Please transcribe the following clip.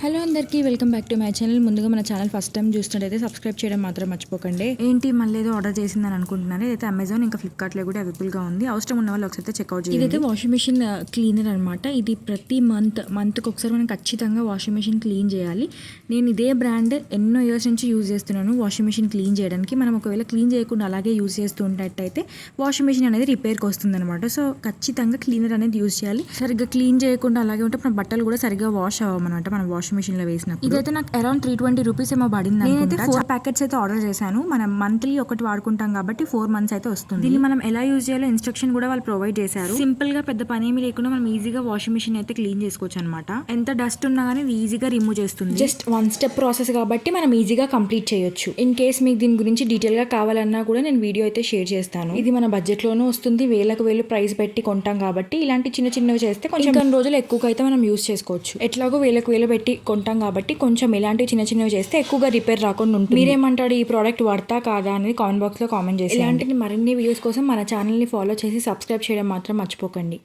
Hello అందరికీ welcome back to my channel. ముందుగా మన ఛానల్ ఫస్ట్ టైం చూస్తున్నట్టయితే సబ్స్క్రైబ్ చేయడం మాత్రం మర్చిపోకండి. ఏంటి మళ్ళీ ఏదో ఆర్డర్ చేసిందని అనుకుంటున్నాను. ఇదైతే అమెజాన్ ఇంకా ఫ్లిప్కార్ట్లో కూడా అవైలబుల్గా ఉంది. అవసరం ఉన్న వాళ్ళు ఒకసారి చెక్అవుట్ చేయండి. ఇదైతే వాషింగ్ మెషిన్ క్లీనర్ అనమాట. ఇది ప్రతి మంత్కి ఒకసారి మనం ఖచ్చితంగా వాషింగ్ మెషిన్ క్లీన్ చేయాలి. నేను ఇదే బ్రాండ్ ఎన్నో ఇయర్స్ నుంచి యూజ్ చేస్తున్నాను వాషింగ్ మెషిన్ క్లీన్ చేయడానికి. మనం ఒకవేళ క్లీన్ చేయకుండా అలాగే యూజ్ చేస్తూ ఉన్నట్టయితే వాషింగ్ మెషిన్ అనేది రిపేర్కి వస్తుంది అనమాట. సో ఖచ్చితంగా క్లీనర్ అనేది యూజ్ చేయాలి. సరిగ్గా క్లీన్ చేయకుండా అలాగే ఉంటే మన బట్టలు కూడా సరిగ్గా వాష్ అవ్వమన్నమాట మనం వాషింగ్ మెషిన్ లో వేసినప్పుడు. ఇదైతే నాకు అరౌండ్ 320 రూపీస్ ఏమో పడింది. నేనైతే 4 ప్యాకెట్స్ అయితే ఆర్డర్ చేశాను. మనం మంత్లీ ఒకటి వాడుకుంటాం కాబట్టి 4 months అయితే వస్తుంది. దీన్ని మనం ఎలా యూజ్ చేయాలో ఇన్స్ట్రక్షన్ కూడా వాళ్ళు ప్రొవైడ్ చేశారు. సింపుల్ గా పెద్ద పని ఏమీ లేకుండా మనం ఈజీగా వాషింగ్ మెషిన్ అయితే క్లీన్ చేసుకోవచ్చు అనమాట. ఎంత డస్ట్ ఉన్నా కానీ ఈజీగా రిమూవ్ చేస్తుంది. జస్ట్ 1 step ప్రాసెస్ కాబట్టి మనం ఈజీగా కంప్లీట్ చేయొచ్చు. ఇన్ కేస్ మీకు దీని గురించి డీటెయిల్ గా కావాలన్నా కూడా నేను వీడియో అయితే షేర్ చేస్తాను. ఇది మన బడ్జెట్ లోనూ వస్తుంది. వేలకు వేలు ప్రైస్ పెట్టి కొంటాం కాబట్టి ఇలాంటి చిన్న చిన్నవి చేస్తే కొంచెం కొన్ని రోజులు ఎక్కువగా అయితే మనం యూజ్ చేసుకోవచ్చు. ఎట్లాగో వేలకు వేలు పెట్టి కొంటాం కాబట్టి కొంచెం ఇలాంటి చిన్న చిన్నవి చేస్తే ఎక్కువగా రిపేర్ రాకుండా ఉంటుంది. మీరేమంటాడు ఈ ప్రోడక్ట్ వాడతా కాదా అనేది కామెంట్ బాక్స్ లో కామెంట్ చేసి. ఇలాంటి మరిన్ని వీడియోస్ కోసం మన ఛానల్ ని ఫాలో చేసి సబ్స్క్రైబ్ చేయడం మాత్రం మర్చిపోకండి.